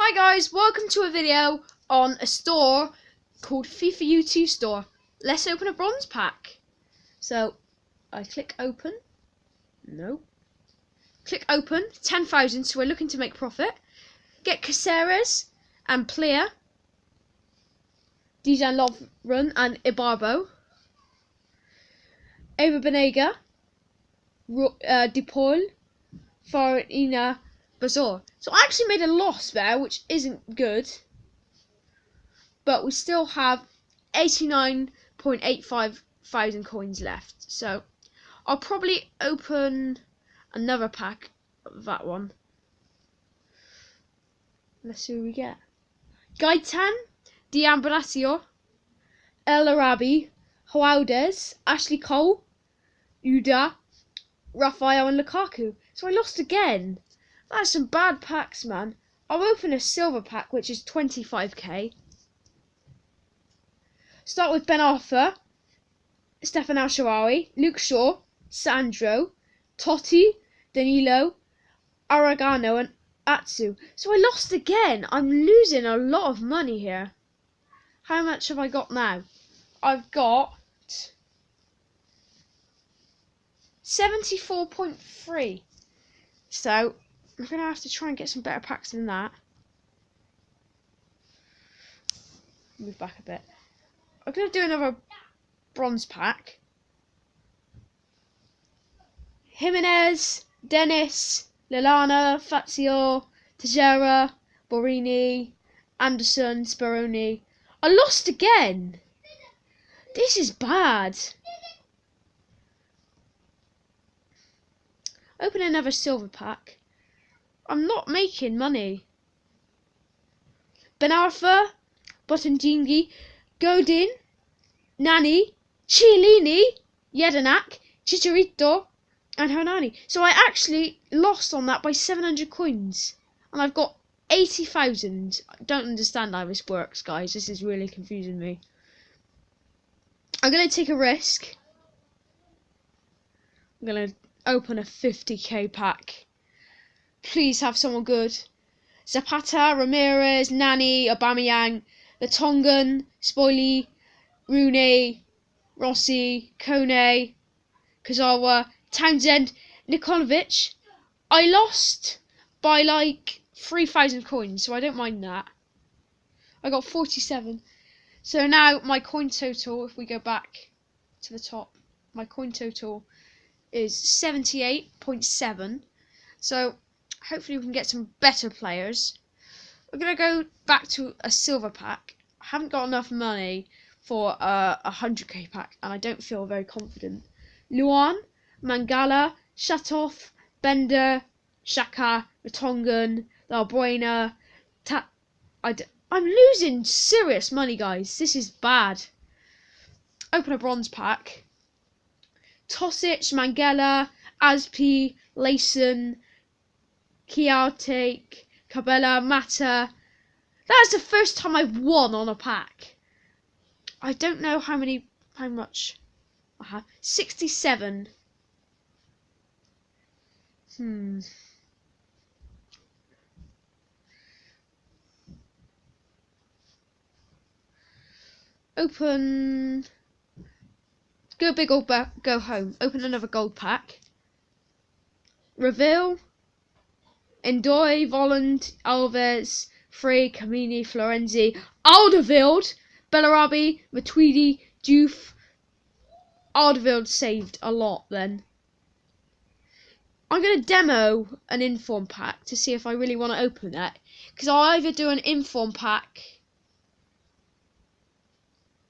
Hi guys, welcome to a video on a store called FIFA U2 store. Let's open a bronze pack. So I click open. No. Click open, 10,000, so we're looking to make profit. Get Caceres and Player, Dijan Lovren and Ibarbo. Ava Benega, DePaul, Farina, Bazor. So I actually made a loss there, which isn't good. But we still have 89.85 thousand coins left. So I'll probably open another pack of that one. Let's see what we get. Gaitan, D'Ambrosio, El Arabi, Houades, Ashley Cole, Uda, Raphael and Lukaku. So I lost again. That's some bad packs, man. I'll open a silver pack, which is 25k. Start with Ben Arthur, Stefan Al-Shaarawy, Luke Shaw, Sandro, Totti, Danilo, Aragano and Atsu. So I lost again. I'm losing a lot of money here. How much have I got now? I've got 74.3. So I'm going to have to try and get some better packs than that. Move back a bit. I'm going to do another bronze pack. Jimenez, Dennis, Lallana, Fazio, Tejera, Borini, Anderson, Speroni. I lost again. This is bad. Open another silver pack. I'm not making money. Ben Arthur, Botanjingi, Godin, Nani, Chiellini, Jedinak, Chicharito, and Hernani. So I actually lost on that by 700 coins. And I've got 80,000. I don't understand how this works, guys. This is really confusing me. I'm going to take a risk. I'm going to open a 50k pack. Please have someone good. Zapata, Ramirez, Nani, Aubameyang, the Tongan, Spoily, Rooney, Rossi, Kone, Kazawa, Townsend, Nikolovic. I lost by like 3,000 coins, so I don't mind that. I got 47. So now my coin total, if we go back to the top, my coin total is 78.7. So hopefully we can get some better players. We're going to go back to a silver pack. I haven't got enough money for a 100k pack, and I don't feel very confident. Luan, Mangala, Shatov, Bender, Shaka, Ratongan, Valbuena. I'm losing serious money, guys. This is bad. Open a bronze pack. Tosic, Mangala, Aspi, Layson, Kiartek, Cabela, Mata. That's the first time I've won on a pack. I don't know how much I have. 67. Open. Go big or go home. Open another gold pack. Reveal. Endoy, Volland, Alves, Frey, Camini, Florenzi, Alderweireld, Bellarabi, Matuidi, Diouf. Alderweireld saved a lot then. I'm going to demo an inform pack to see if I really want to open that. Because I'll either do an inform pack,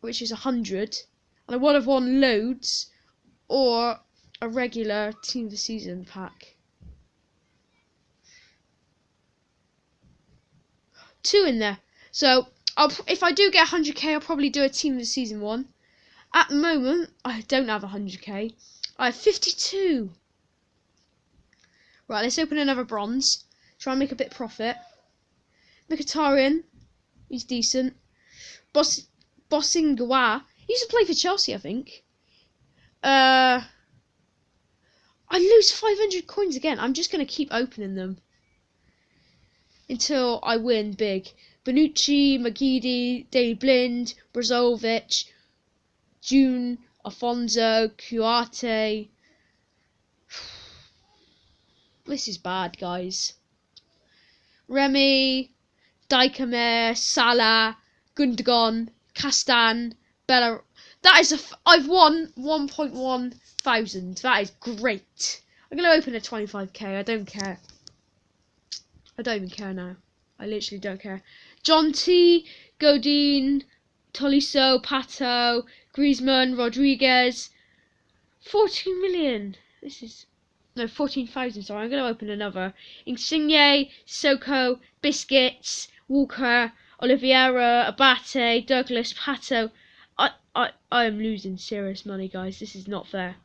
which is 100, and I would have won loads, or a regular team of the season pack. 2 in there. So if I do get 100k, I'll probably do a team of the season one. At the moment, I don't have 100k. I have 52. Right, let's open another bronze. Try and make a bit of profit. Mkhitaryan, he's decent. Bossingwa, he used to play for Chelsea, I think. I lose 500 coins again. I'm just going to keep opening them. until I win big. Bonucci, Magidi, Daley Blind, Brazovic, June, Afonso, Kuate. This is bad, guys. Remy, Dykemir, Salah, Gundogan, Castan, Bella. That is I've won 1.1 thousand. That is great. I'm gonna open a 25k. I don't care. I don't even care now. I literally don't care. John T, Godin, Tolisso, Pato, Griezmann, Rodriguez. 14 million. This is no 14,000. Sorry, I'm gonna open another. Insigne, Soko, Biscuits, Walker, Oliveira, Abate, Douglas, Pato. I am losing serious money, guys. This is not fair.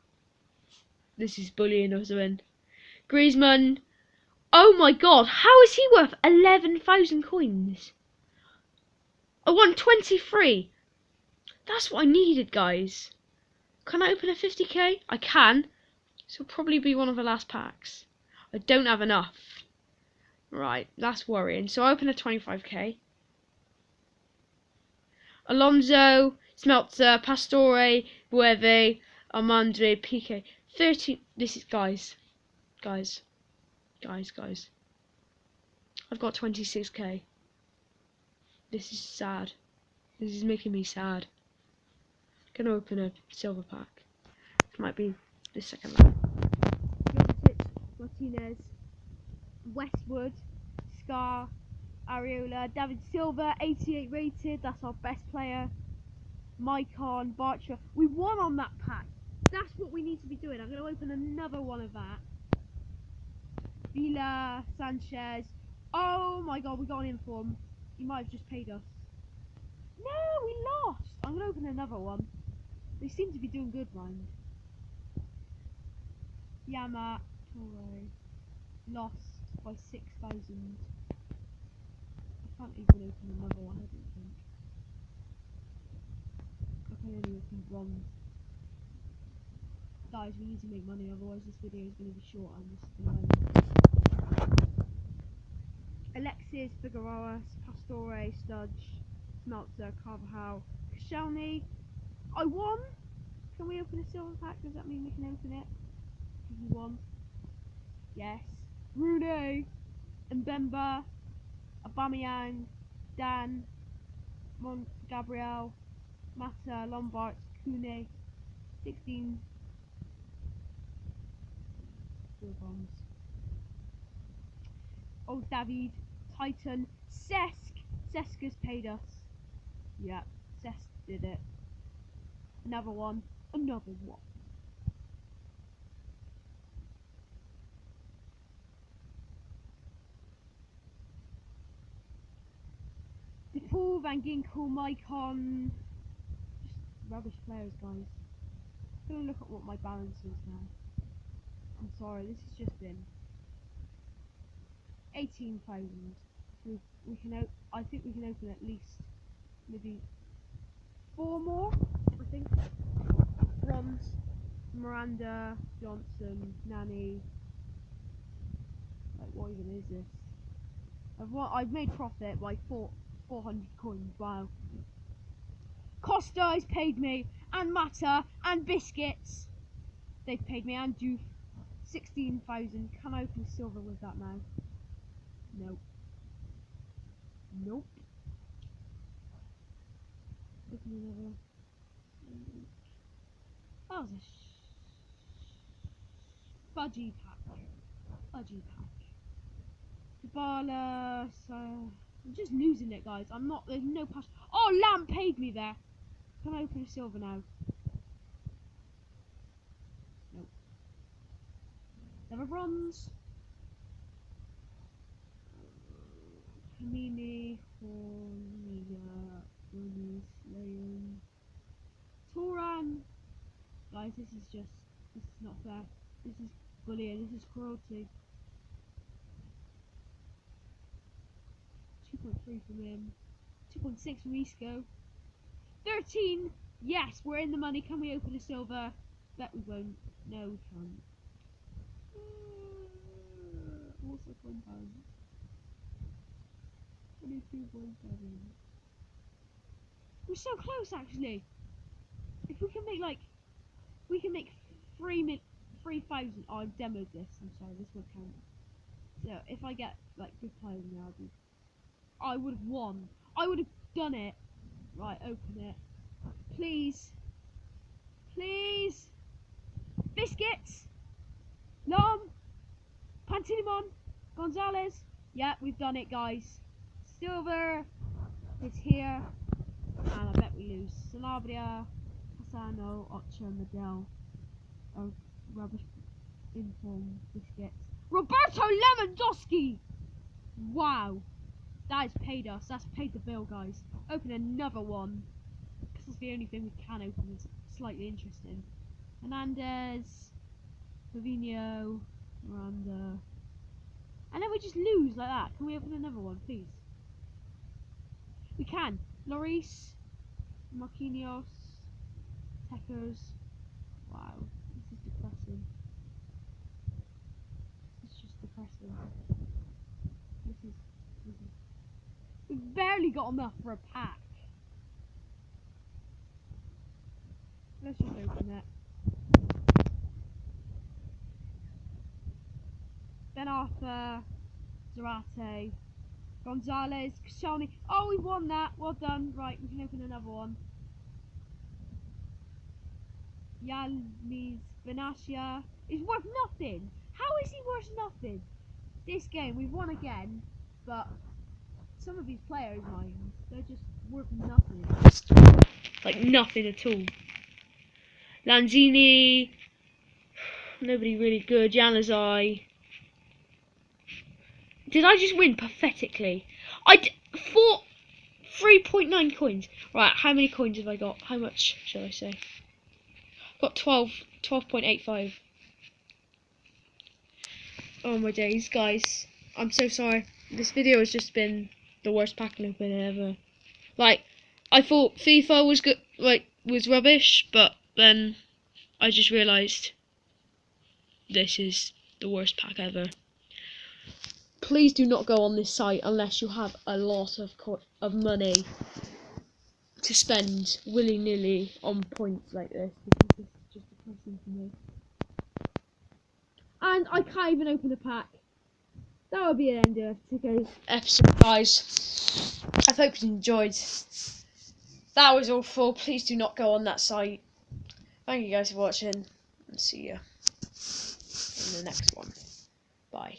This is bullying us in. Griezmann. Oh my god, how is he worth 11,000 coins? I won 23. That's what I needed, guys. Can I open a 50k? I can. This will probably be one of the last packs. I don't have enough. Right, that's worrying. So I open a 25k. Alonso, Smeltzer, Pastore, Bueve, Armandre, Piqué. 13. This is guys. I've got 26k. This is sad. This is making me sad. I'm gonna open a silver pack. It might be the second lap. Martinez, Westwood, Scar, Areola, David Silva, 88 rated. That's our best player. Maicon, Bartra. We won on that pack. That's what we need to be doing. I'm gonna open another one of that. Villa, Sanchez. Oh my god, we got an inform. He might have just paid us. No, we lost. I'm gonna open another one. They seem to be doing good, mind. Yama, Torre, lost by 6,000. I can't even open another one, I don't think. I can only open bronze. Guys, we need to make money, otherwise this video is going to be short. I'm just going to Alexis, Figueroa, Pastore, Studge, Smeltzer, Carvajal, Koscielny. I won! Can we open a silver pack? Does that mean we can open it? He won. Yes. Rooney, Mbemba, Aubameyang, Dan, Gabriel, Mata, Lombard, Kune, 16. Bombs. Oh, David, Titan, Cesc. Cesc has paid us. Yeah, Cesc did it. Another one. Another one. DePaul, Van Ginkel, Maicon. Just rubbish players, guys. I'm gonna look at what my balance is now. I'm sorry, this has just been 18,000. We can I think we can open at least maybe 4 more. I think. Bronze, Miranda, Johnson, Nani. Like, what even is this? I've made profit by 400 coins. Wow. Costa has paid me, and Mata, and Biscuits. They've paid me, and Doof. 16,000. Can I open silver with that now? Nope. Nope. Open another. That was a fudgy pack. Fudgy pack. Dybala. So I'm just losing it, guys. I'm not. There's no pass. Oh, Lamb paid me there. Can I open a silver now? Nope. Another bronze. Kamini, Hornia, Ronis, Leon, Toran. Guys, this is not fair. This is bullying. This is cruelty. 2.3 from him. 2.6 from Isco. 13. Yes, we're in the money. Can we open a silver? Bet we won't. No, we can't. Also £1. 22.7. We're so close, actually. If we can make like, we can make 3,000. Oh, I've demoed this. I'm sorry, this won't count. So if I get like good players now, I would have won. I would have done it. Right, open it, please, please. Biscuits, Lom, Pantilimon, Gonzalez. Yeah, we've done it, guys. Silver is here, and I bet we lose. Sanabria, Hasano, Ocha, Medel. Oh, rubbish inform biscuits. Roberto Lewandowski! Wow. That has paid us. That's paid the bill, guys. Open another one. Because that's the only thing we can open that's slightly interesting. Hernandez, Fabinho, Miranda. And then we just lose like that. Can we open another one, please? We can. Lloris, Marquinhos, Tekers. Wow, this is depressing. This is just depressing. This is we've barely got enough for a pack. Let's just open it. Ben Arthur, Zarate, Gonzalez, Kashani. Oh, we won that. Well done. Right, we can open another one. Yalmis Benatia is worth nothing. How is he worth nothing? This game we've won again, but some of these players, mine, they're just worth nothing. Like nothing at all. Lanzini, nobody really good. Januzaj. Did I just win pathetically? Fought 3.9 coins. Right, how many coins have I got? How much should I say? Got 12.85. Oh my days, guys. I'm so sorry. This video has just been the worst pack opening ever. Like, I thought FIFA was good, like, was rubbish, but then I just realised this is the worst pack ever. Please do not go on this site unless you have a lot of money to spend willy-nilly on points like this, because this is just depressing for me. And I can't even open a pack. That will be the end of today's episode, guys. I hope you enjoyed. That was awful. Please do not go on that site. Thank you guys for watching, and see you in the next one. Bye.